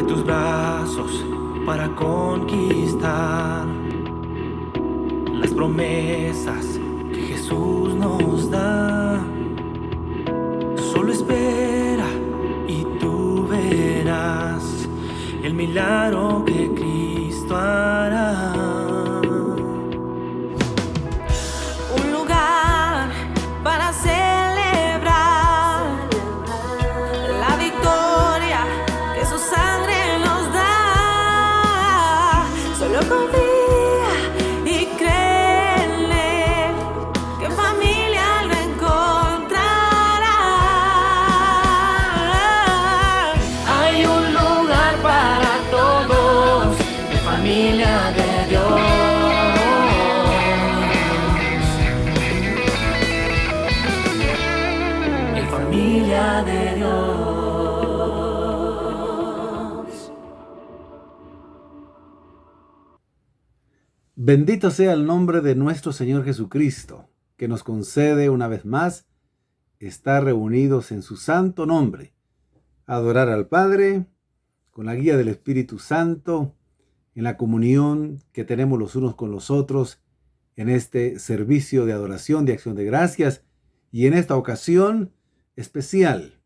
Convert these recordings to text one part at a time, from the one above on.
tus brazos para conquistar las promesas que Jesús nos da. Solo espera y tú verás el milagro que Cristo hará. Un lugar para celebrar la victoria que su sangre nos da. Solo confía y cree en Él, que en familia lo encontrará. Hay un lugar para todos, de familia de Dios. En familia de Dios. Bendito sea el nombre de nuestro Señor Jesucristo, que nos concede una vez más estar reunidos en su santo nombre, adorar al Padre con la guía del Espíritu Santo, en la comunión que tenemos los unos con los otros, en este servicio de adoración, de acción de gracias, y en esta ocasión especial.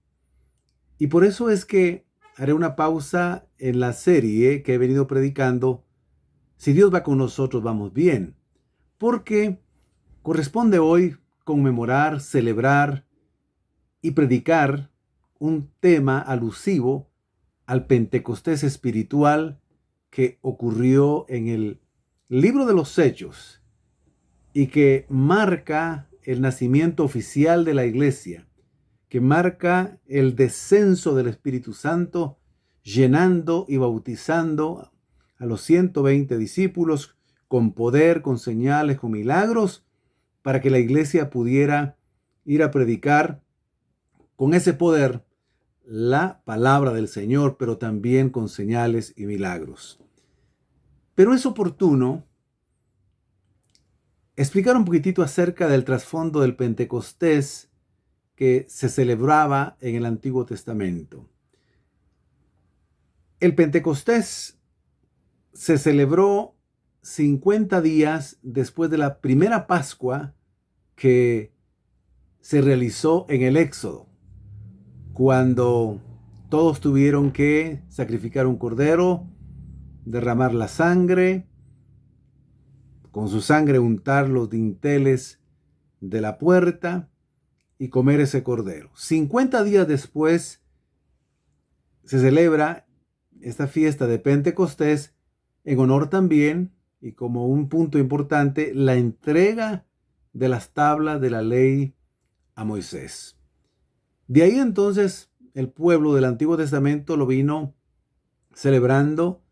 Y por eso es que haré una pausa en la serie que he venido predicando. Si Dios va con nosotros, vamos bien. Porque corresponde hoy conmemorar, celebrar y predicar un tema alusivo al Pentecostés espiritual que ocurrió en el libro de los Hechos y que marca el nacimiento oficial de la iglesia, que marca el descenso del Espíritu Santo, llenando y bautizando a los 120 discípulos con poder, con señales, con milagros, para que la iglesia pudiera ir a predicar con ese poder la palabra del Señor, pero también con señales y milagros. Pero es oportuno explicar un poquitito acerca del trasfondo del Pentecostés que se celebraba en el Antiguo Testamento. El Pentecostés se celebró 50 días después de la primera Pascua que se realizó en el Éxodo, cuando todos tuvieron que sacrificar un cordero, derramar la sangre, con su sangre untar los dinteles de la puerta y comer ese cordero. 50 días después se celebra esta fiesta de Pentecostés, en honor también, y como un punto importante, la entrega de las tablas de la ley a Moisés. De ahí entonces el pueblo del Antiguo Testamento lo vino celebrando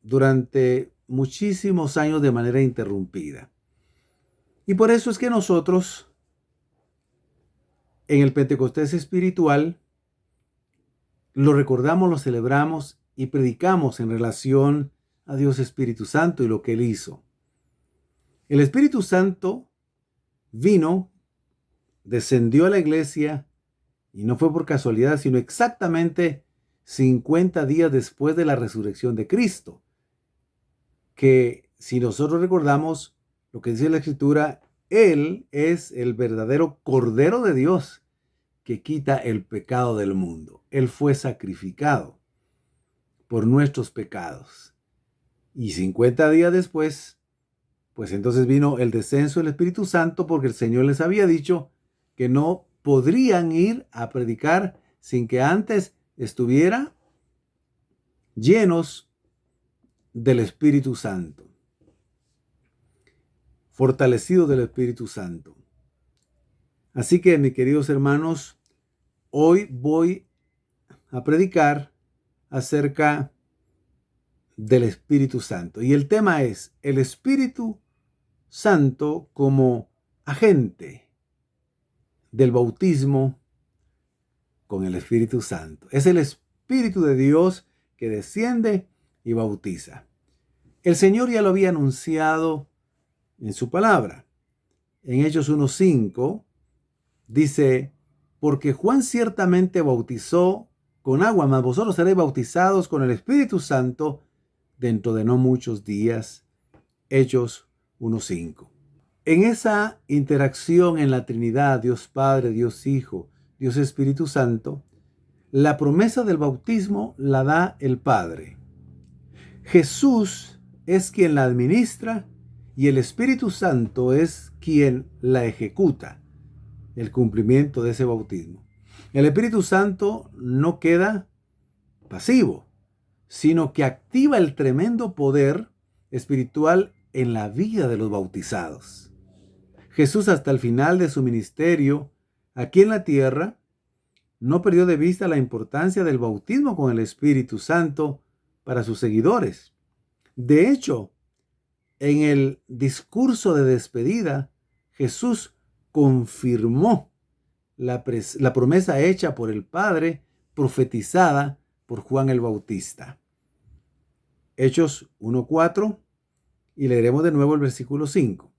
durante muchísimos años de manera interrumpida. Y por eso es que nosotros, en el Pentecostés espiritual, lo recordamos, lo celebramos y predicamos en relación a Dios Espíritu Santo y lo que Él hizo. El Espíritu Santo vino, descendió a la iglesia, y no fue por casualidad, sino exactamente 50 días después de la resurrección de Cristo. Que si nosotros recordamos lo que dice la Escritura, Él es el verdadero Cordero de Dios que quita el pecado del mundo. Él fue sacrificado por nuestros pecados. Y 50 días después, pues entonces vino el descenso del Espíritu Santo, porque el Señor les había dicho que no podrían ir a predicar sin que antes estuviera llenos del Espíritu Santo, fortalecidos del Espíritu Santo. Así que, mis queridos hermanos, hoy voy a predicar acerca del Espíritu Santo. Y el tema es el Espíritu Santo como agente del bautismo con el Espíritu Santo. Es el Espíritu de Dios que desciende y bautiza. El Señor ya lo había anunciado en su palabra. En Hechos 1:5 dice: porque Juan ciertamente bautizó con agua, mas vosotros seréis bautizados con el Espíritu Santo dentro de no muchos días. Hechos 1:5. En esa interacción en la Trinidad, Dios Padre, Dios Hijo, Dios Espíritu Santo, la promesa del bautismo la da el Padre. Jesús es quien la administra y el Espíritu Santo es quien la ejecuta, el cumplimiento de ese bautismo. El Espíritu Santo no queda pasivo, sino que activa el tremendo poder espiritual en la vida de los bautizados. Jesús, hasta el final de su ministerio aquí en la tierra, no perdió de vista la importancia del bautismo con el Espíritu Santo para sus seguidores. De hecho, en el discurso de despedida, Jesús confirmó la promesa hecha por el Padre, profetizada por Juan el Bautista. Hechos 1:4, y leeremos de nuevo el versículo 5.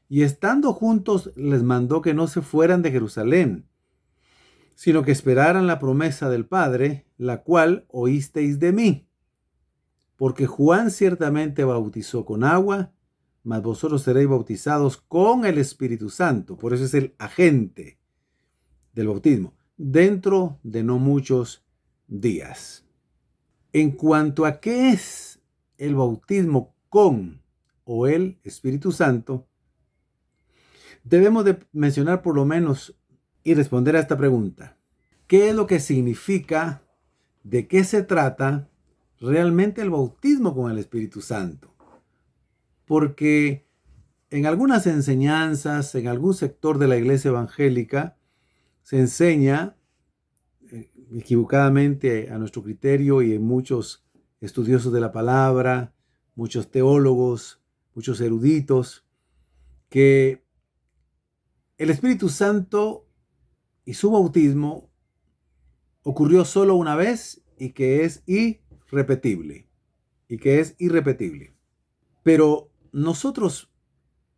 Y estando juntos les mandó que no se fueran de Jerusalén, sino que esperaran la promesa del Padre, la cual oísteis de mí. Porque Juan ciertamente bautizó con agua, mas vosotros seréis bautizados con el Espíritu Santo. Por eso es el agente del bautismo, dentro de no muchos días. En cuanto a qué es el bautismo con o el Espíritu Santo, debemos de mencionar por lo menos y responder a esta pregunta. ¿Qué es lo que significa, de qué se trata realmente el bautismo con el Espíritu Santo? Porque en algunas enseñanzas, en algún sector de la iglesia evangélica, se enseña equivocadamente a nuestro criterio y en muchos estudiosos de la palabra, muchos teólogos, muchos eruditos, que el Espíritu Santo y su bautismo ocurrió solo una vez y que es irrepetible. Pero nosotros,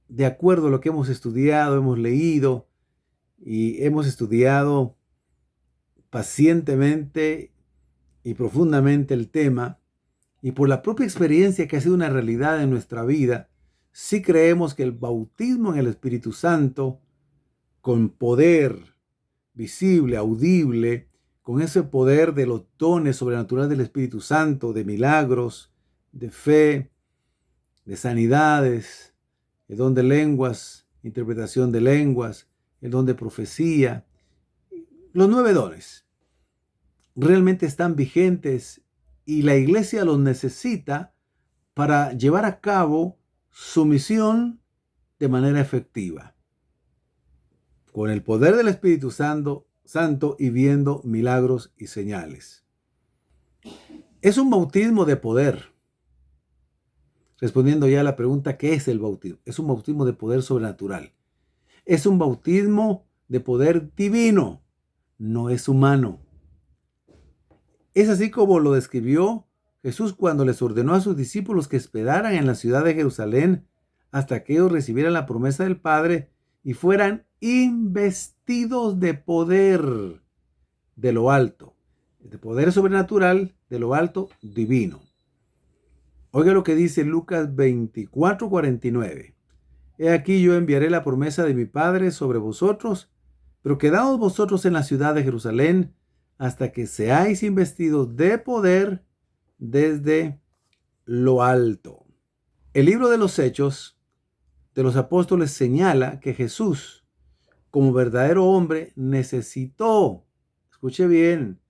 de acuerdo a lo que hemos estudiado, hemos leído y hemos estudiado pacientemente y profundamente el tema, y por la propia experiencia que ha sido una realidad en nuestra vida, sí creemos que el bautismo en el Espíritu Santo, con poder visible, audible, con ese poder de los dones sobrenaturales del Espíritu Santo, de milagros, de fe, de sanidades, el don de lenguas, interpretación de lenguas, el don de profecía, los 9 dones, realmente están vigentes y la iglesia los necesita para llevar a cabo su misión de manera efectiva, con el poder del Espíritu Santo y viendo milagros y señales. Es un bautismo de poder. Respondiendo ya a la pregunta, ¿qué es el bautismo? Es un bautismo de poder sobrenatural. Es un bautismo de poder divino, no es humano. Es así como lo describió Jesús cuando les ordenó a sus discípulos que esperaran en la ciudad de Jerusalén hasta que ellos recibieran la promesa del Padre y fueran investidos de poder de lo alto, de poder sobrenatural de lo alto divino. Oiga lo que dice Lucas 24:49. He aquí yo enviaré la promesa de mi Padre sobre vosotros, pero quedaos vosotros en la ciudad de Jerusalén hasta que seáis investidos de poder desde lo alto. El libro de los Hechos de los Apóstoles señala que Jesús, como verdadero hombre, necesitó, escuche bien,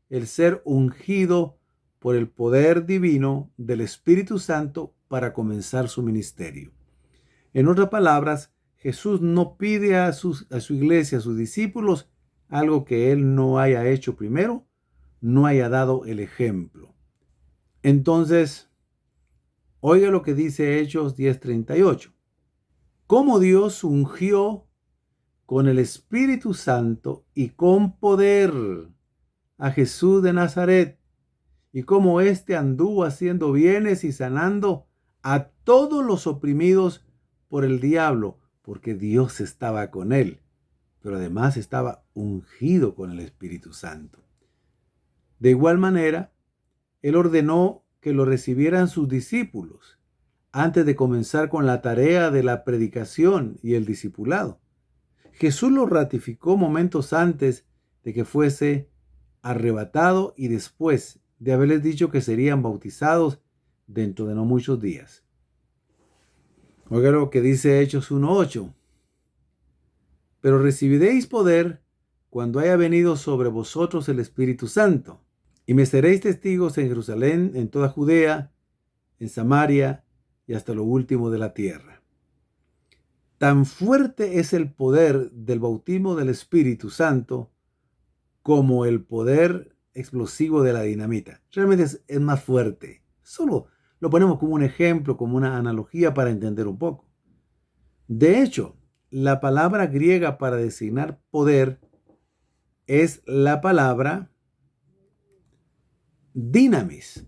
el ser ungido por el poder divino del Espíritu Santo para comenzar su ministerio. En otras palabras, Jesús no pide a su iglesia, a sus discípulos, algo que Él no haya hecho primero, no haya dado el ejemplo. Entonces, oiga lo que dice Hechos 10:38. Cómo Dios ungió con el Espíritu Santo y con poder a Jesús de Nazaret, y cómo éste anduvo haciendo bienes y sanando a todos los oprimidos por el diablo, porque Dios estaba con él, pero además estaba ungido con el Espíritu Santo. De igual manera, Él ordenó que lo recibieran sus discípulos antes de comenzar con la tarea de la predicación y el discipulado. Jesús lo ratificó momentos antes de que fuese arrebatado y después de haberles dicho que serían bautizados dentro de no muchos días. Oiga lo que dice Hechos 1:8. Pero recibiréis poder cuando haya venido sobre vosotros el Espíritu Santo, y me seréis testigos en Jerusalén, en toda Judea, en Samaria y hasta lo último de la tierra. Tan fuerte es el poder del bautismo del Espíritu Santo como el poder explosivo de la dinamita. Realmente es más fuerte. Solo lo ponemos como un ejemplo, como una analogía para entender un poco. De hecho, la palabra griega para designar poder es la palabra dynamis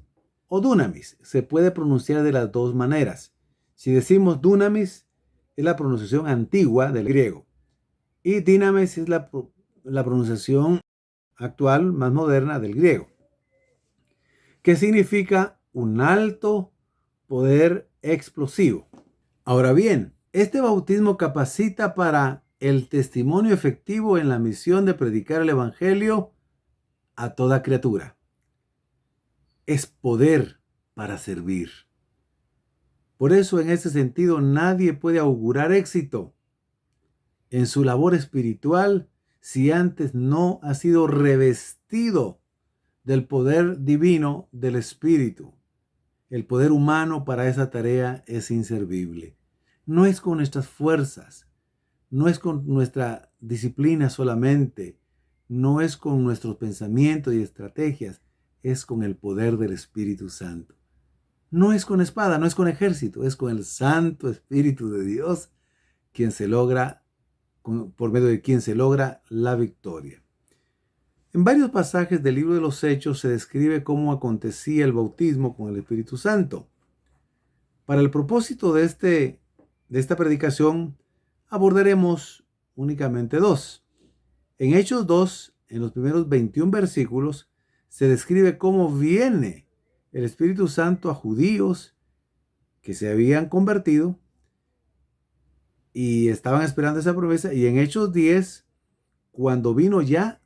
o dunamis. Se puede pronunciar de las dos maneras. Si decimos dunamis, es la pronunciación antigua del griego. Y dynamis es la pronunciación actual, más moderna del griego. Que significa un alto poder explosivo. Ahora bien, este bautismo capacita para el testimonio efectivo en la misión de predicar el evangelio a toda criatura. Es poder para servir. Por eso, en ese sentido, nadie puede augurar éxito en su labor espiritual si antes no ha sido revestido del poder divino del Espíritu. El poder humano para esa tarea es inservible. No es con nuestras fuerzas, no es con nuestra disciplina solamente, no es con nuestros pensamientos y estrategias, es con el poder del Espíritu Santo. No es con espada, no es con ejército, es con el Santo Espíritu de Dios por medio de quien se logra la victoria. En varios pasajes del libro de los Hechos se describe cómo acontecía el bautismo con el Espíritu Santo. Para el propósito de esta predicación, abordaremos únicamente dos. En Hechos 2, en los primeros 21 versículos, se describe cómo viene el Espíritu Santo a judíos que se habían convertido y estaban esperando esa promesa. Y en Hechos 10, cuando vino ya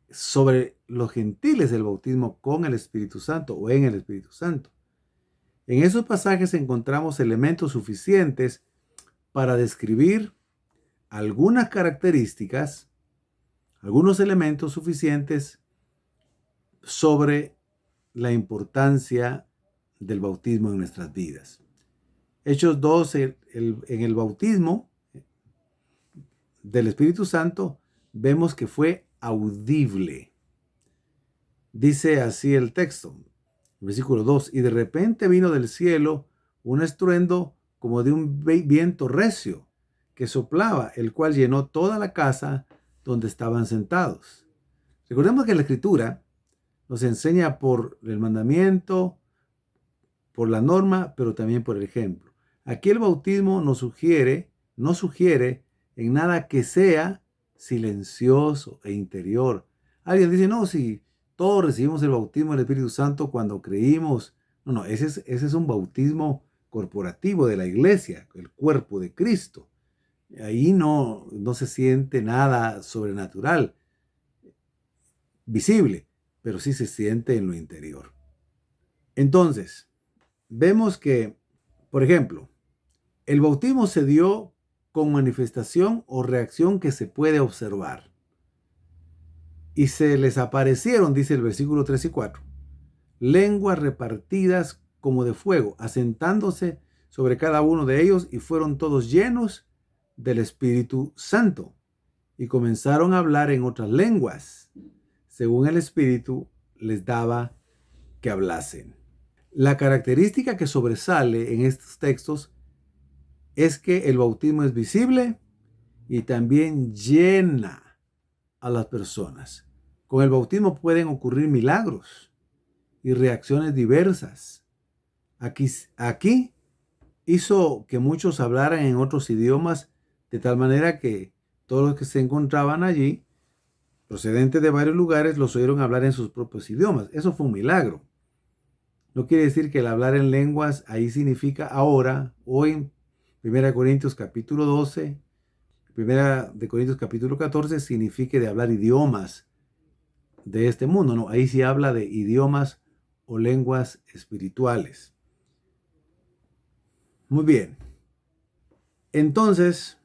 sobre los gentiles el bautismo con el Espíritu Santo o en el Espíritu Santo. En esos pasajes encontramos elementos suficientes para describir algunas características, algunos elementos suficientes sobre la importancia del bautismo en nuestras vidas. Hechos 2, en el bautismo del Espíritu Santo, vemos que fue audible. Dice así el texto, versículo 2, y de repente vino del cielo un estruendo como de un viento recio que soplaba, el cual llenó toda la casa donde estaban sentados. Recordemos que la Escritura nos enseña por el mandamiento, por la norma, pero también por el ejemplo. Aquí el bautismo no sugiere en nada que sea silencioso e interior. Alguien dice, no, si todos recibimos el bautismo del Espíritu Santo cuando creímos. No, ese es un bautismo corporativo de la iglesia, el cuerpo de Cristo. Ahí no se siente nada sobrenatural, visible, pero sí se siente en lo interior. Entonces, vemos que, por ejemplo, el bautismo se dio con manifestación o reacción que se puede observar. Y se les aparecieron, dice el versículo 3 y 4, lenguas repartidas como de fuego, asentándose sobre cada uno de ellos, y fueron todos llenos del Espíritu Santo, y comenzaron a hablar en otras lenguas, según el Espíritu les daba que hablasen. La característica que sobresale en estos textos es que el bautismo es visible y también llena a las personas. Con el bautismo pueden ocurrir milagros y reacciones diversas. Aquí hizo que muchos hablaran en otros idiomas, de tal manera que todos los que se encontraban allí procedentes de varios lugares, los oyeron hablar en sus propios idiomas. Eso fue un milagro. No quiere decir que el hablar en lenguas ahí significa ahora, o en 1 Corintios capítulo 12, 1 de Corintios capítulo 14, signifique de hablar idiomas de este mundo. No, ahí sí habla de idiomas o lenguas espirituales. Muy bien. Entonces,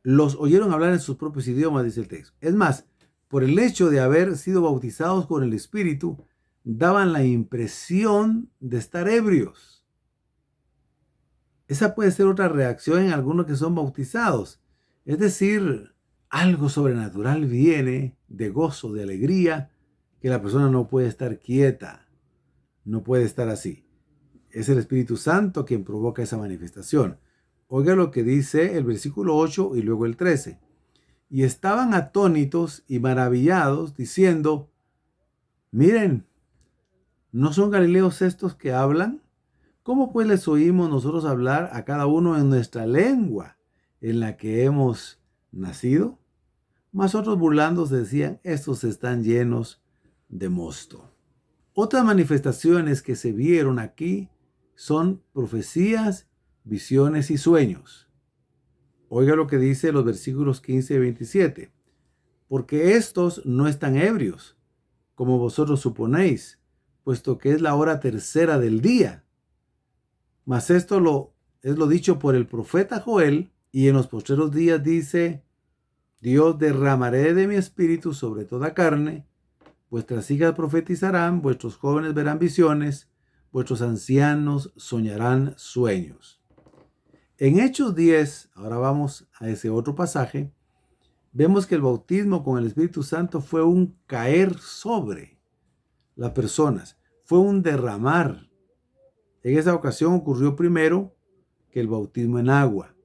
los oyeron hablar en sus propios idiomas, dice el texto. Es más, por el hecho de haber sido bautizados con el Espíritu, daban la impresión de estar ebrios. Esa puede ser otra reacción en algunos que son bautizados. Es decir, algo sobrenatural viene de gozo, de alegría, que la persona no puede estar quieta, no puede estar así. Es el Espíritu Santo quien provoca esa manifestación. Oiga lo que dice el versículo 8 y luego el 13. Y estaban atónitos y maravillados, diciendo, miren, ¿no son galileos estos que hablan? ¿Cómo pues les oímos nosotros hablar a cada uno en nuestra lengua en la que hemos nacido? Mas otros burlándose decían, estos están llenos de mosto. Otras manifestaciones que se vieron aquí son profecías, visiones y sueños. Oiga lo que dice los versículos 15 y 27. Porque estos no están ebrios, como vosotros suponéis, puesto que es la hora tercera del día. Mas esto es lo dicho por el profeta Joel, y en los postreros días dice, Dios derramaré de mi espíritu sobre toda carne, vuestras hijas profetizarán, vuestros jóvenes verán visiones, vuestros ancianos soñarán sueños. En Hechos 10, ahora vamos a ese otro pasaje, vemos que el bautismo con el Espíritu Santo fue un caer sobre las personas, fue un derramar. En esa ocasión ocurrió primero que el bautismo en agua.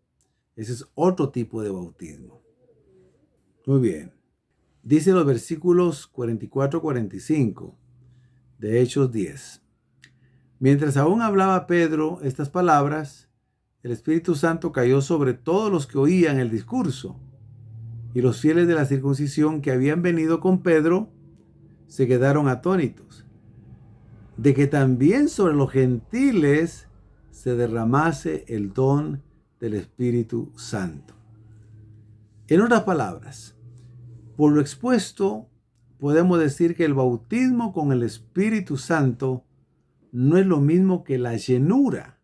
Ese es otro tipo de bautismo. Muy bien. Dice los versículos 44-45 de Hechos 10. Mientras aún hablaba Pedro estas palabras, el Espíritu Santo cayó sobre todos los que oían el discurso. Y los fieles de la circuncisión que habían venido con Pedro se quedaron atónitos de que también sobre los gentiles se derramase el don del Espíritu Santo. En otras palabras, por lo expuesto, podemos decir que el bautismo con el Espíritu Santo no es lo mismo que la llenura.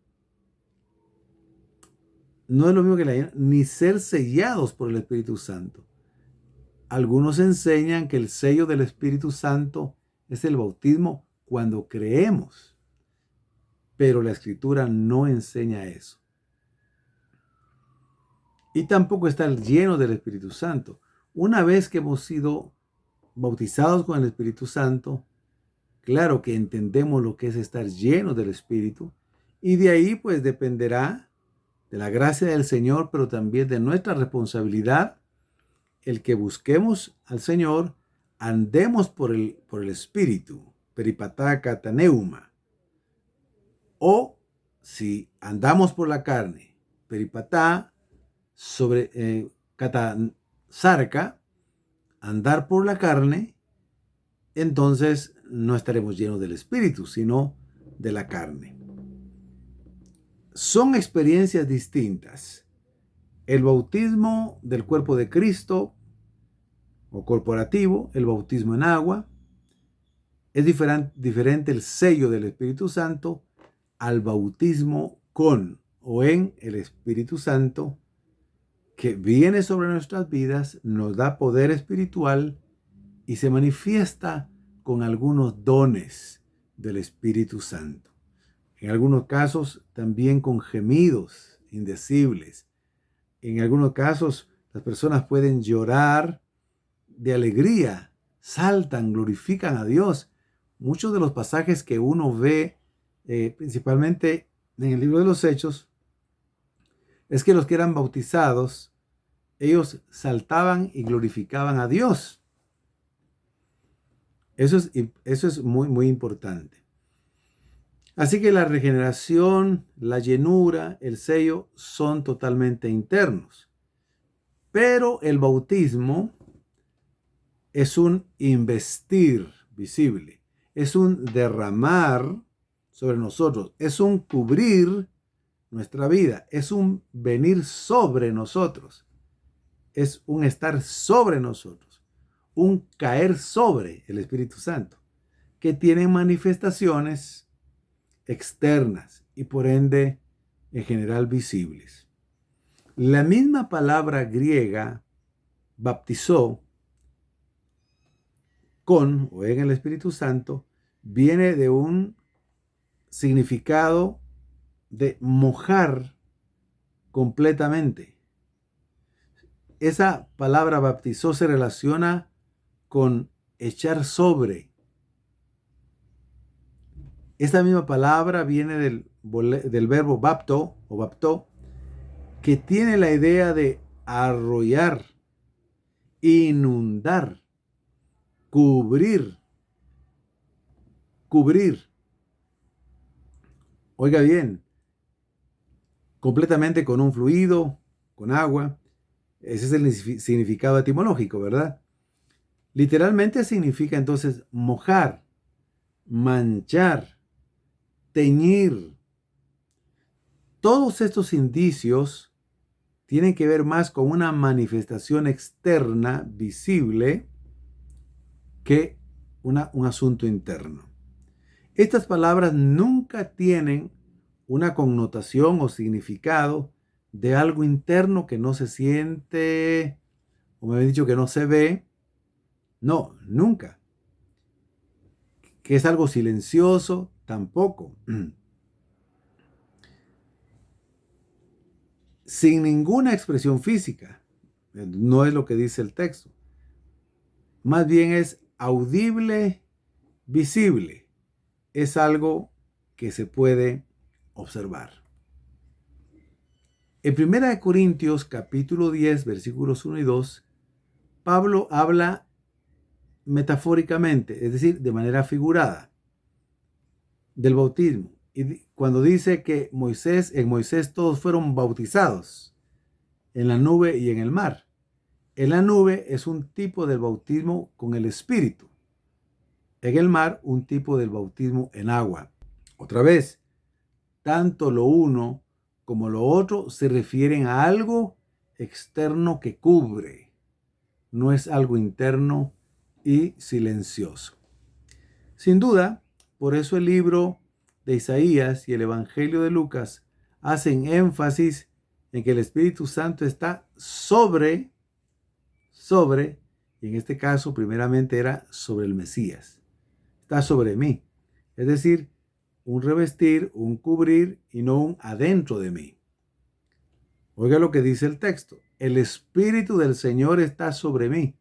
No es lo mismo que la llenura, ni ser sellados por el Espíritu Santo. Algunos enseñan que el sello del Espíritu Santo es el bautismo cuando creemos, pero la Escritura no enseña eso. Y tampoco está lleno del Espíritu Santo. Una vez que hemos sido bautizados con el Espíritu Santo, claro que entendemos lo que es estar lleno del Espíritu, y de ahí pues dependerá de la gracia del Señor, pero también de nuestra responsabilidad, el que busquemos al Señor, andemos por el Espíritu, peripatá kataneuma, o si andamos por la carne, peripatá sobre katasarca, andar por la carne, entonces no estaremos llenos del Espíritu, sino de la carne. Son experiencias distintas. El bautismo del cuerpo de Cristo o corporativo, el bautismo en agua, es diferente el sello del Espíritu Santo al bautismo con o en el Espíritu Santo, que viene sobre nuestras vidas, nos da poder espiritual y se manifiesta con algunos dones del Espíritu Santo. En algunos casos también con gemidos indecibles. En algunos casos las personas pueden llorar de alegría, saltan, glorifican a Dios. Muchos de los pasajes que uno ve, principalmente en el libro de los Hechos, es que los que eran bautizados, ellos saltaban y glorificaban a Dios. Eso es muy, muy importante. Así que la regeneración, la llenura, el sello son totalmente internos. Pero el bautismo es un investir visible, es un derramar sobre nosotros, es un cubrir nuestra vida, es un venir sobre nosotros, es un estar sobre nosotros, un caer sobre el Espíritu Santo, que tiene manifestaciones externas y por ende en general visibles. La misma palabra griega baptizó con o en el Espíritu Santo viene de un significado de mojar completamente. Esa palabra bautizó se relaciona con echar sobre. Esta misma palabra viene del verbo bapto o baptó, que tiene la idea de arrollar, inundar, cubrir. Oiga bien, completamente con un fluido, con agua. Ese es el significado etimológico, ¿verdad? Literalmente significa entonces mojar, manchar, teñir. Todos estos indicios tienen que ver más con una manifestación externa visible que un asunto interno. Estas palabras nunca tienen una connotación o significado de algo interno que no se siente, o me habéis dicho que no se ve. No, nunca. Que es algo silencioso, tampoco. Sin ninguna expresión física. No es lo que dice el texto. Más bien es audible, visible. Es algo que se puede observar. En 1 Corintios capítulo 10, versículos 1 y 2, Pablo habla metafóricamente, es decir, de manera figurada, del bautismo. Y cuando dice que en Moisés todos fueron bautizados en la nube y en el mar. En la nube es un tipo del bautismo con el Espíritu. En el mar, un tipo del bautismo en agua. Otra vez, tanto lo uno como lo otro se refieren a algo externo que cubre. No es algo interno y silencioso. Sin duda, por eso el libro de Isaías y el Evangelio de Lucas hacen énfasis en que el Espíritu Santo está sobre, y en este caso primeramente era sobre el Mesías. Está sobre mí. Es decir, un revestir, un cubrir y no un adentro de mí. Oiga lo que dice el texto. El Espíritu del Señor está sobre mí,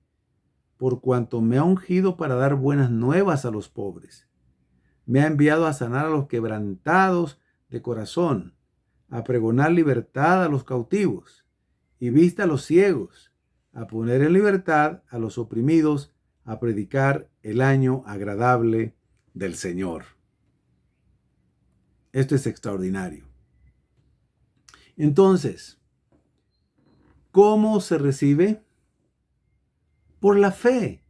por cuanto me ha ungido para dar buenas nuevas a los pobres. Me ha enviado a sanar a los quebrantados de corazón, a pregonar libertad a los cautivos y vista a los ciegos, a poner en libertad a los oprimidos, a predicar el año agradable del Señor. Esto es extraordinario. Entonces, ¿cómo se recibe? Por la fe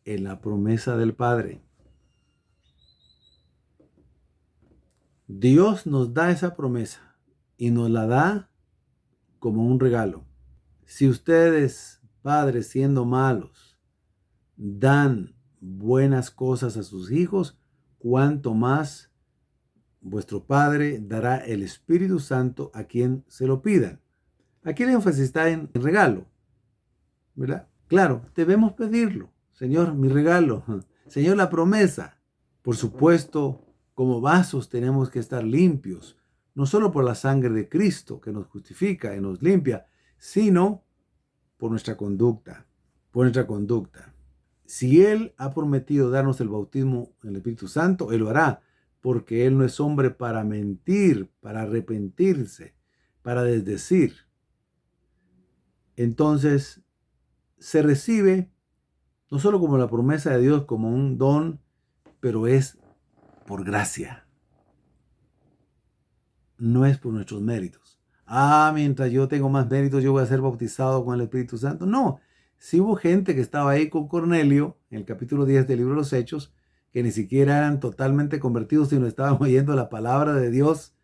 en la promesa del Padre. Dios nos da esa promesa y nos la da como un regalo. Si ustedes, padres, siendo malos, dan buenas cosas a sus hijos, cuánto más vuestro Padre dará el Espíritu Santo a quien se lo pidan. Aquí el énfasis está en el regalo, ¿verdad? Claro, debemos pedirlo. Señor, mi regalo. Señor, la promesa. Por supuesto, como vasos tenemos que estar limpios, no solo por la sangre de Cristo que nos justifica y nos limpia, sino por nuestra conducta. Por nuestra conducta. Si Él ha prometido darnos el bautismo en el Espíritu Santo, Él lo hará, porque Él no es hombre para mentir, para arrepentirse, para desdecir. Entonces, se recibe no solo como la promesa de Dios, como un don, pero es por gracia. No es por nuestros méritos. Mientras yo tengo más méritos, yo voy a ser bautizado con el Espíritu Santo. No, Sí hubo gente que estaba ahí con Cornelio, en el capítulo 10 del libro de los Hechos, que ni siquiera eran totalmente convertidos, sino estaban oyendo la palabra de Dios.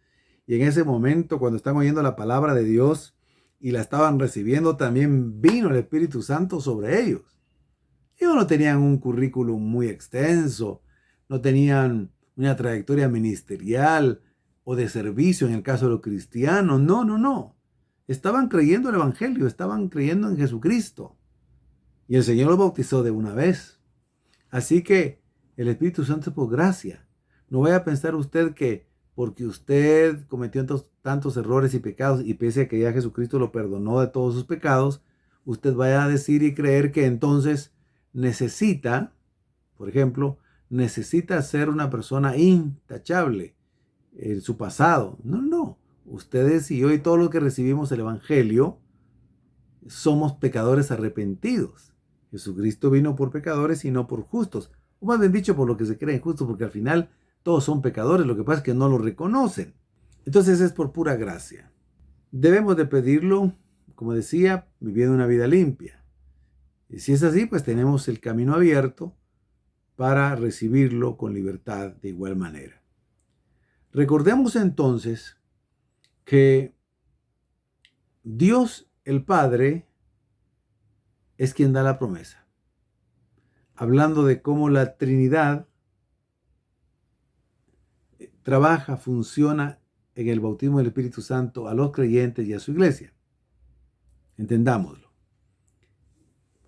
Y en ese momento, cuando están oyendo la palabra de Dios y la estaban recibiendo, también vino el Espíritu Santo sobre ellos. Ellos no tenían un currículum muy extenso, no tenían una trayectoria ministerial o de servicio en el caso de los cristianos. No, no, no. Estaban creyendo el Evangelio, estaban creyendo en Jesucristo. Y el Señor los bautizó de una vez. Así que el Espíritu Santo es por gracia. No vaya a pensar usted que porque usted cometió tantos errores y pecados y pese a que ya Jesucristo lo perdonó de todos sus pecados, usted vaya a decir y creer que entonces necesita, por ejemplo, necesita ser una persona intachable en su pasado. No, no. Ustedes y yo y todos los que recibimos el Evangelio somos pecadores arrepentidos. Jesucristo vino por pecadores y no por justos. O más bien dicho, por lo que se creen justos, porque al final todos son pecadores. Lo que pasa es que no lo reconocen. Entonces es por pura gracia. Debemos de pedirlo, como decía, viviendo una vida limpia. Y si es así, pues tenemos el camino abierto para recibirlo con libertad de igual manera. Recordemos entonces que Dios el Padre es quien da la promesa. Hablando de cómo la Trinidad trabaja, funciona en el bautismo del Espíritu Santo a los creyentes y a su iglesia. Entendámoslo.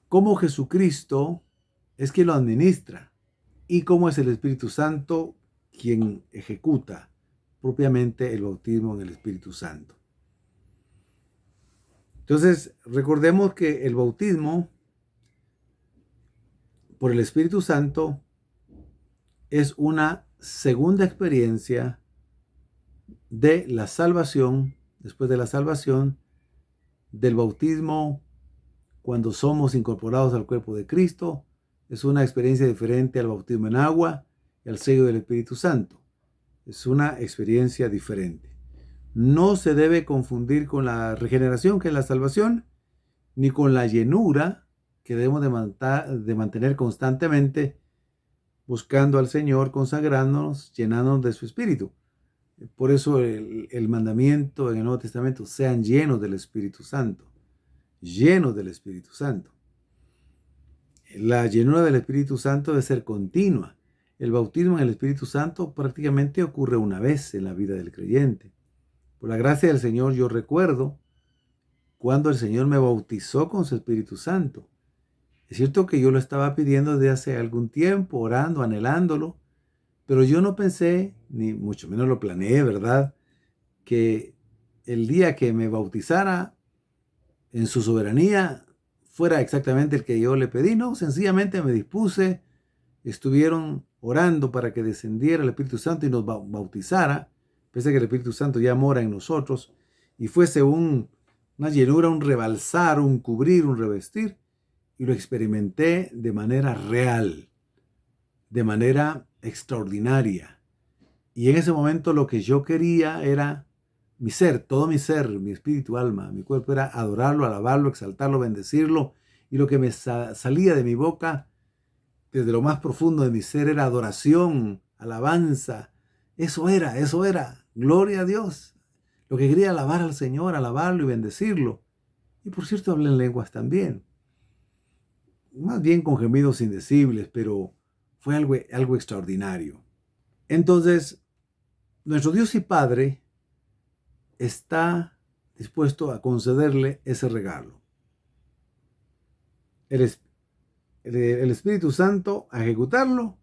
Cómo Jesucristo es quien lo administra y cómo es el Espíritu Santo quien ejecuta propiamente el bautismo en el Espíritu Santo. Entonces, recordemos que el bautismo por el Espíritu Santo es una segunda experiencia de la salvación, después de la salvación, del bautismo cuando somos incorporados al cuerpo de Cristo. Es una experiencia diferente al bautismo en agua y al sello del Espíritu Santo. Es una experiencia diferente. No se debe confundir con la regeneración, que es la salvación, ni con la llenura que debemos de mantener constantemente, buscando al Señor, consagrándonos, llenándonos de su Espíritu. Por eso el mandamiento en el Nuevo Testamento: sean llenos del Espíritu Santo. Llenos del Espíritu Santo. La llenura del Espíritu Santo debe ser continua. El bautismo en el Espíritu Santo prácticamente ocurre una vez en la vida del creyente. Por la gracia del Señor, yo recuerdo cuando el Señor me bautizó con su Espíritu Santo. Es cierto que yo lo estaba pidiendo desde hace algún tiempo, orando, anhelándolo, pero yo no pensé, ni mucho menos lo planeé, ¿verdad?, que el día que me bautizara en su soberanía fuera exactamente el que yo le pedí. No, sencillamente me dispuse, estuvieron orando para que descendiera el Espíritu Santo y nos bautizara, pese a que el Espíritu Santo ya mora en nosotros, y fuese una llenura, un rebalsar, un cubrir, un revestir, y lo experimenté de manera real, de manera extraordinaria. Y en ese momento lo que yo quería era mi ser, todo mi ser, mi espíritu, alma, mi cuerpo, era adorarlo, alabarlo, exaltarlo, bendecirlo. Y lo que me salía de mi boca, desde lo más profundo de mi ser, era adoración, alabanza. Eso era. Gloria a Dios. Lo que quería, alabar al Señor, alabarlo y bendecirlo. Y por cierto, hablé en lenguas también. Más bien con gemidos indecibles, pero fue algo extraordinario. Entonces, nuestro Dios y Padre está dispuesto a concederle ese regalo. El Espíritu Santo a ejecutarlo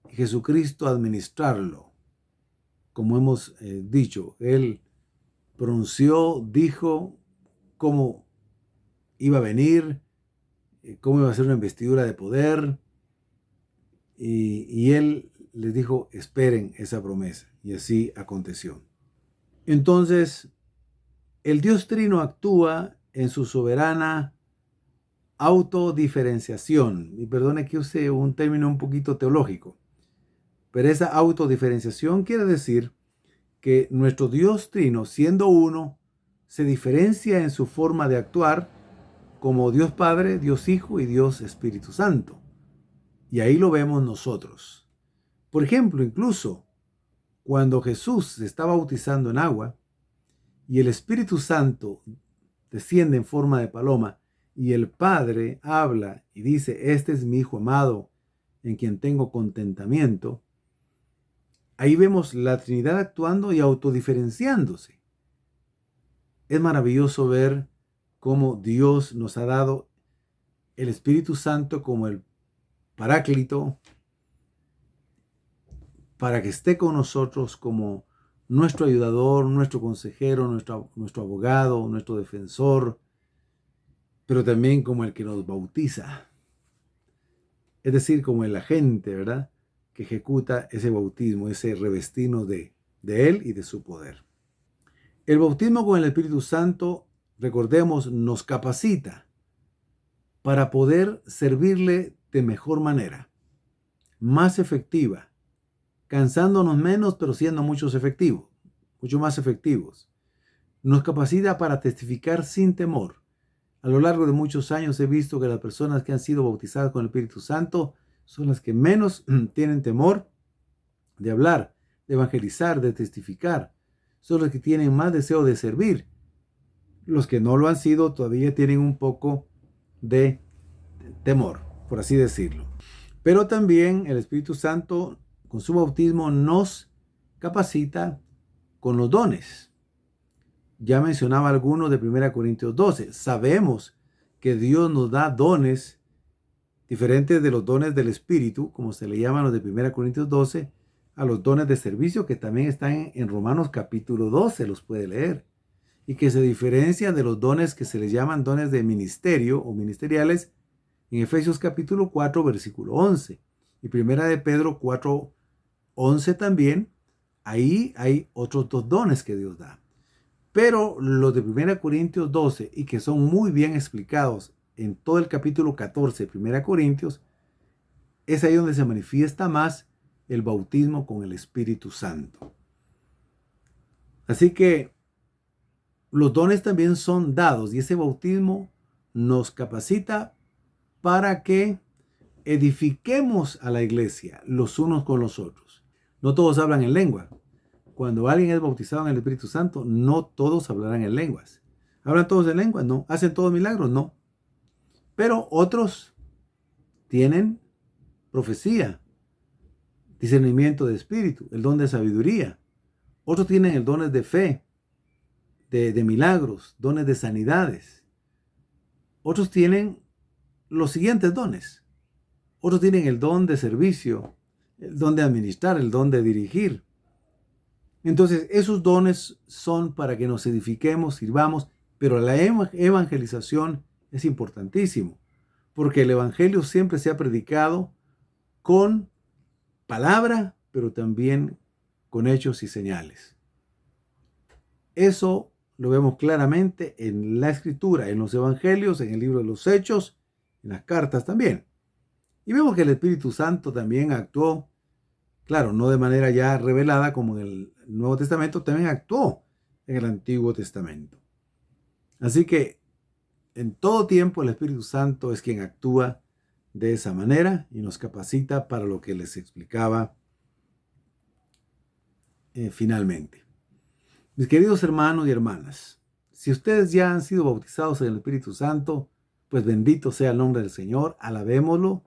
y Jesucristo a administrarlo. Como hemos dicho, Él pronunció, dijo cómo iba a venir, cómo iba a ser una investidura de poder, y Él les dijo: esperen esa promesa, y así aconteció. Entonces, el Dios Trino actúa en su soberana autodiferenciación. Y perdone que use un término un poquito teológico, pero esa autodiferenciación quiere decir que nuestro Dios Trino, siendo uno, se diferencia en su forma de actuar como Dios Padre, Dios Hijo y Dios Espíritu Santo. Y ahí lo vemos nosotros. Por ejemplo, incluso cuando Jesús se está bautizando en agua y el Espíritu Santo desciende en forma de paloma y el Padre habla y dice, este es mi Hijo amado en quien tengo contentamiento, ahí vemos la Trinidad actuando y autodiferenciándose. Es maravilloso ver cómo Dios nos ha dado el Espíritu Santo como el Paráclito para que esté con nosotros como nuestro ayudador, nuestro consejero, nuestro abogado, nuestro defensor, pero también como el que nos bautiza. Es decir, como el agente, ¿verdad?, que ejecuta ese bautismo, ese revestirnos de Él y de su poder. El bautismo con el Espíritu Santo, recordemos, nos capacita para poder servirle de mejor manera, más efectiva, cansándonos menos, pero siendo mucho más efectivos. Nos capacita para testificar sin temor. A lo largo de muchos años he visto que las personas que han sido bautizadas con el Espíritu Santo son las que menos tienen temor de hablar, de evangelizar, de testificar. Son los que tienen más deseo de servir. Los que no lo han sido todavía tienen un poco de temor, por así decirlo. Pero también el Espíritu Santo, con su bautismo, nos capacita con los dones. Ya mencionaba algunos de 1 Corintios 12. Sabemos que Dios nos da dones diferentes de los dones del Espíritu, como se le llaman los de 1 Corintios 12, a los dones de servicio que también están en Romanos capítulo 12, los puede leer, y que se diferencian de los dones que se les llaman dones de ministerio o ministeriales en Efesios capítulo 4, versículo 11, y 1 de Pedro 4, 11 también. Ahí hay otros dos dones que Dios da. Pero los de 1 Corintios 12, y que son muy bien explicados en todo el capítulo 14 de 1 Corintios, es ahí donde se manifiesta más el bautismo con el Espíritu Santo. Así que los dones también son dados y ese bautismo nos capacita para que edifiquemos a la iglesia los unos con los otros. No todos hablan en lengua. Cuando alguien es bautizado en el Espíritu Santo, no todos hablarán en lenguas. ¿Hablan todos en lenguas? No. ¿Hacen todos milagros? No. Pero otros tienen profecía, discernimiento de espíritu, el don de sabiduría. Otros tienen el don de fe, de milagros, dones de sanidades. Otros tienen los siguientes dones. Otros tienen el don de servicio, el don de administrar, el don de dirigir. Entonces, esos dones son para que nos edifiquemos, sirvamos, pero la evangelización es importantísimo, porque el evangelio siempre se ha predicado con palabra, pero también con hechos y señales. Eso lo vemos claramente en la Escritura, en los evangelios, en el libro de los Hechos, en las cartas también. Y vemos que el Espíritu Santo también actuó, claro, no de manera ya revelada como en el Nuevo Testamento, también actuó en el Antiguo Testamento. Así que en todo tiempo el Espíritu Santo es quien actúa de esa manera y nos capacita para lo que les explicaba finalmente. Mis queridos hermanos y hermanas, si ustedes ya han sido bautizados en el Espíritu Santo, pues bendito sea el nombre del Señor, alabémoslo,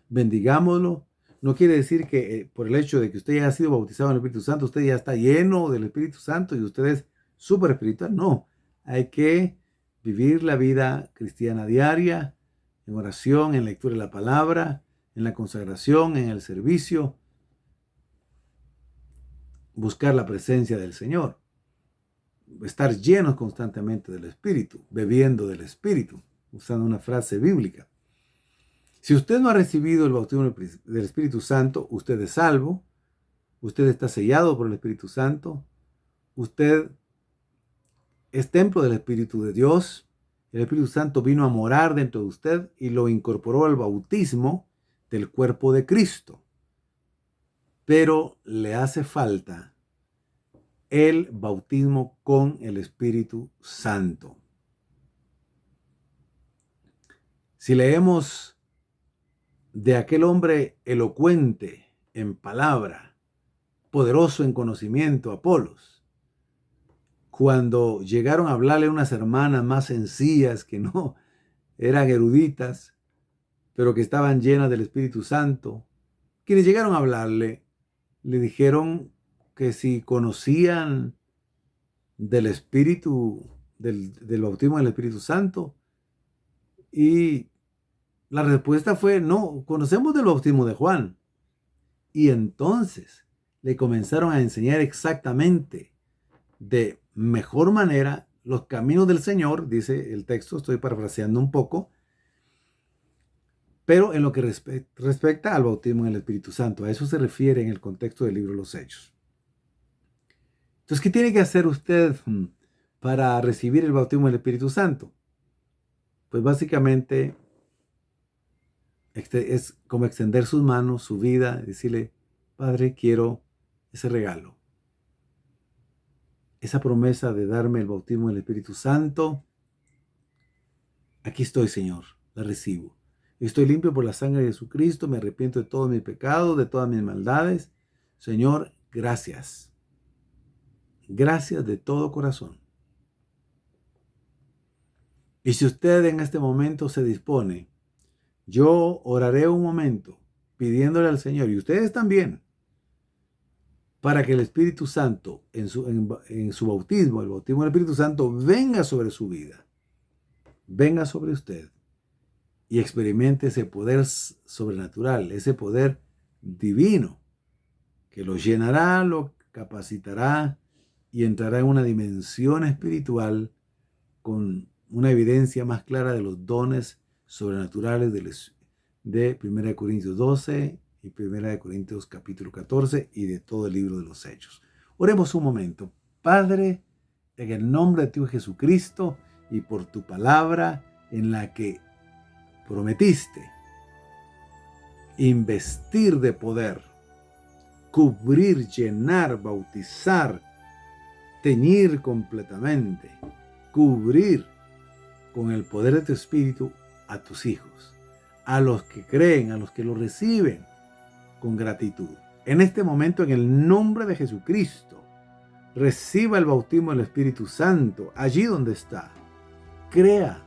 bendigámoslo. No quiere decir que por el hecho de que usted ya ha sido bautizado en el Espíritu Santo, usted ya está lleno del Espíritu Santo y usted es súper espiritual. No, hay que vivir la vida cristiana diaria, en oración, en lectura de la palabra, en la consagración, en el servicio. Buscar la presencia del Señor. Estar llenos constantemente del Espíritu, bebiendo del Espíritu, usando una frase bíblica. Si usted no ha recibido el bautismo del Espíritu Santo, usted es salvo, usted está sellado por el Espíritu Santo, usted es templo del Espíritu de Dios, el Espíritu Santo vino a morar dentro de usted y lo incorporó al bautismo del cuerpo de Cristo. Pero le hace falta el bautismo con el Espíritu Santo. Si leemos de aquel hombre elocuente en palabra, poderoso en conocimiento, Apolos, cuando llegaron a hablarle a unas hermanas más sencillas que no eran eruditas, pero que estaban llenas del Espíritu Santo, quienes llegaron a hablarle, le dijeron que si conocían del Espíritu, del bautismo del Espíritu Santo, y la respuesta fue, no, conocemos del bautismo de Juan. Y entonces le comenzaron a enseñar exactamente, de mejor manera, los caminos del Señor, dice el texto, estoy parafraseando un poco, pero en lo que respecta al bautismo en el Espíritu Santo. A eso se refiere en el contexto del libro de los Hechos. Entonces, ¿qué tiene que hacer usted para recibir el bautismo del Espíritu Santo? Pues básicamente es como extender sus manos, su vida, decirle, Padre, quiero ese regalo, esa promesa de darme el bautismo del Espíritu Santo. Aquí estoy, Señor, la recibo. Estoy limpio por la sangre de Jesucristo, me arrepiento de todos mis pecados, de todas mis maldades. Señor, gracias. Gracias de todo corazón. Y si usted en este momento se dispone, yo oraré un momento pidiéndole al Señor, y ustedes también, para que el Espíritu Santo en su bautismo, el bautismo del Espíritu Santo, venga sobre su vida, venga sobre usted y experimente ese poder sobrenatural, ese poder divino que lo llenará, lo capacitará y entrará en una dimensión espiritual con una evidencia más clara de los dones sobrenaturales de 1 Corintios 12 y 1 Corintios capítulo 14 y de todo el libro de los Hechos. Oremos un momento. Padre, en el nombre de tu Jesucristo y por tu palabra en la que prometiste investir de poder, cubrir, llenar, bautizar, teñir completamente, cubrir con el poder de tu Espíritu a tus hijos, a los que creen, a los que lo reciben con gratitud. En este momento, en el nombre de Jesucristo, reciba el bautismo del Espíritu Santo allí donde está. Crea,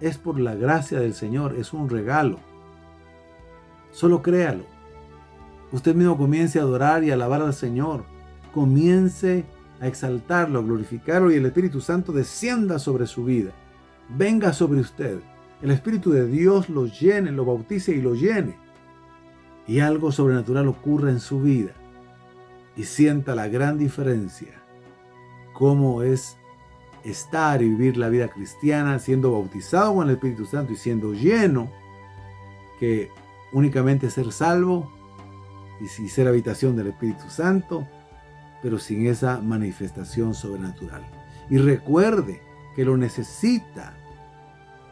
es por la gracia del Señor, es un regalo. Solo créalo. Usted mismo comience a adorar y a alabar al Señor. Comience a exaltarlo, a glorificarlo, y el Espíritu Santo descienda sobre su vida. Venga sobre usted. El Espíritu de Dios lo llene, lo bautice y lo llene. Y algo sobrenatural ocurra en su vida. Y sienta la gran diferencia. Cómo es estar y vivir la vida cristiana siendo bautizado con el Espíritu Santo y siendo lleno, que únicamente ser salvo y ser habitación del Espíritu Santo, pero sin esa manifestación sobrenatural. Y recuerde que lo necesita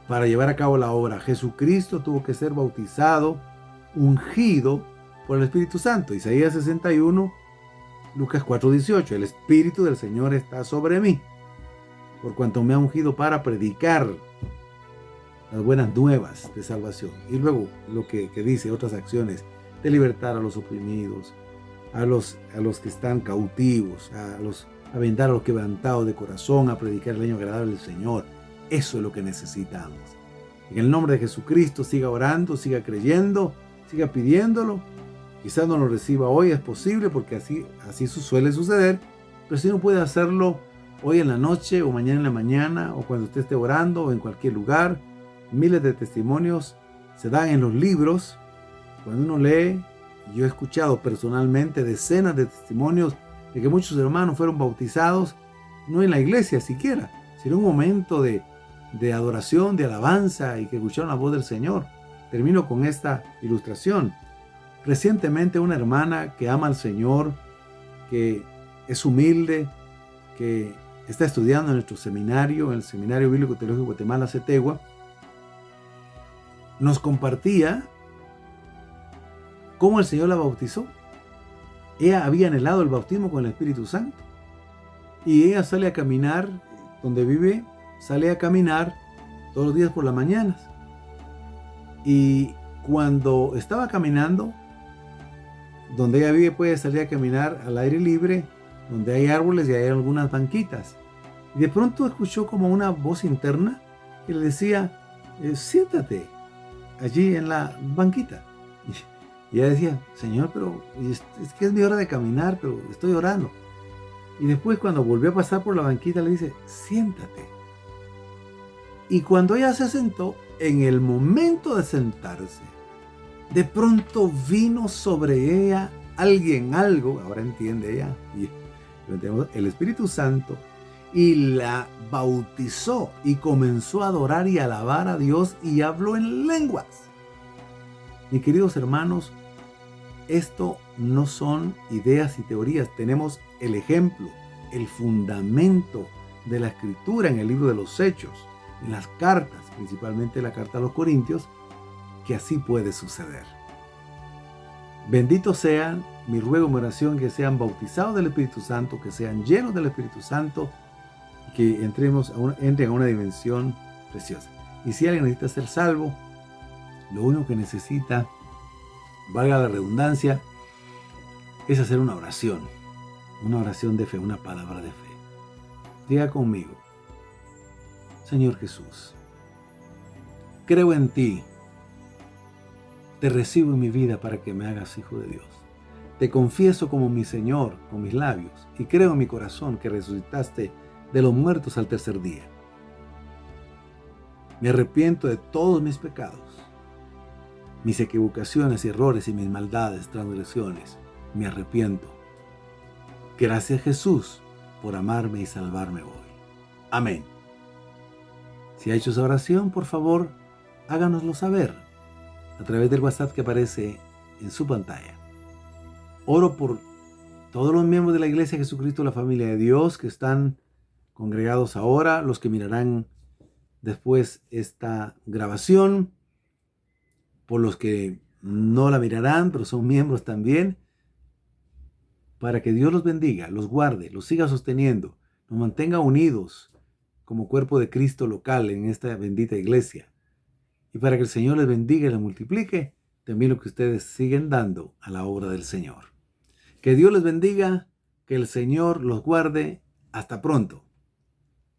para llevar a cabo la obra. Jesucristo tuvo que ser bautizado, ungido por el Espíritu Santo. Isaías 61, Lucas 4:18. El Espíritu del Señor está sobre mí, por cuanto me ha ungido para predicar las buenas nuevas de salvación. Y luego lo que dice, otras acciones, de libertar a los oprimidos, a los que están cautivos, a vendar a los quebrantados de corazón, a predicar el año agradable del Señor. Eso es lo que necesitamos. En el nombre de Jesucristo, siga orando, siga creyendo, siga pidiéndolo. Quizás no lo reciba hoy, es posible, porque así suele suceder, pero si no puede hacerlo hoy en la noche o mañana en la mañana o cuando usted esté orando o en cualquier lugar. Miles de testimonios se dan en los libros. Cuando uno lee, yo he escuchado personalmente decenas de testimonios de que muchos hermanos fueron bautizados, no en la iglesia siquiera, sino en un momento de adoración, de alabanza, y que escucharon la voz del Señor. Termino con esta ilustración. Recientemente una hermana que ama al Señor, que es humilde, que está estudiando en nuestro seminario, en el Seminario Bíblico Teológico Guatemala, CETEGUA, nos compartía cómo el Señor la bautizó. Ella había anhelado el bautismo con el Espíritu Santo. Y ella sale a caminar, donde vive, sale a caminar todos los días por las mañanas. Y cuando estaba caminando, donde ella vive puede salir a caminar al aire libre, donde hay árboles y hay algunas banquitas. Y de pronto escuchó como una voz interna que le decía, siéntate allí en la banquita. Y ella decía, Señor, pero es que es mi hora de caminar, pero estoy orando. Y después cuando volvió a pasar por la banquita le dice, siéntate. Y cuando ella se sentó, en el momento de sentarse, de pronto vino sobre ella algo, ahora entiende ella, y el Espíritu Santo, y la bautizó y comenzó a adorar y alabar a Dios y habló en lenguas. Mis queridos hermanos, esto no son ideas y teorías, tenemos el ejemplo, el fundamento de la Escritura en el libro de los Hechos, en las cartas, principalmente la carta a los Corintios, que así puede suceder. Benditos sean, mi ruego, mi oración, que sean bautizados del Espíritu Santo, que sean llenos del Espíritu Santo, y que entren a una dimensión preciosa. Y si alguien necesita ser salvo, lo único que necesita, valga la redundancia, es hacer una oración de fe, una palabra de fe. Diga conmigo, Señor Jesús, creo en ti, te recibo en mi vida para que me hagas hijo de Dios. Te confieso como mi Señor con mis labios y creo en mi corazón que resucitaste de los muertos al tercer día. Me arrepiento de todos mis pecados, mis equivocaciones, errores y mis maldades, transgresiones. Me arrepiento. Gracias, Jesús, por amarme y salvarme hoy. Amén. Si ha hecho esa oración, por favor, háganoslo saber a través del WhatsApp que aparece en su pantalla. Oro por todos los miembros de la Iglesia de Jesucristo, la familia de Dios, que están congregados ahora, los que mirarán después esta grabación, por los que no la mirarán, pero son miembros también, para que Dios los bendiga, los guarde, los siga sosteniendo, nos mantenga unidos como cuerpo de Cristo local en esta bendita iglesia. Y para que el Señor les bendiga y les multiplique también lo que ustedes siguen dando a la obra del Señor. Que Dios les bendiga, que el Señor los guarde. Hasta pronto.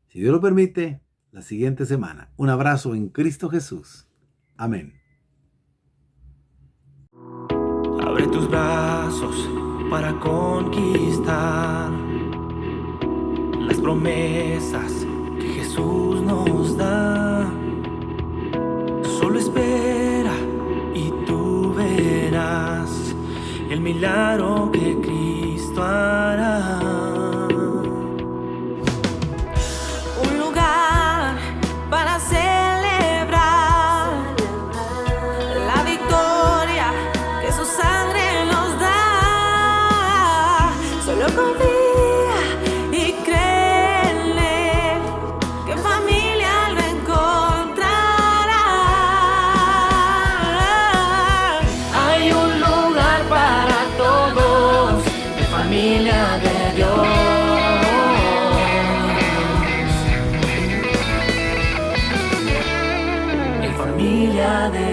Si Dios lo permite, la siguiente semana. Un abrazo en Cristo Jesús. Amén. Abre tus brazos para conquistar las promesas que Jesús nos da. Solo espera y tú verás el milagro que Cristo hará. Un lugar para celebrar la victoria que su sangre nos da. Solo confía y cree en Él, que en familia lo encontrará. Hay un lugar para todos, de familia de Dios. Mi familia de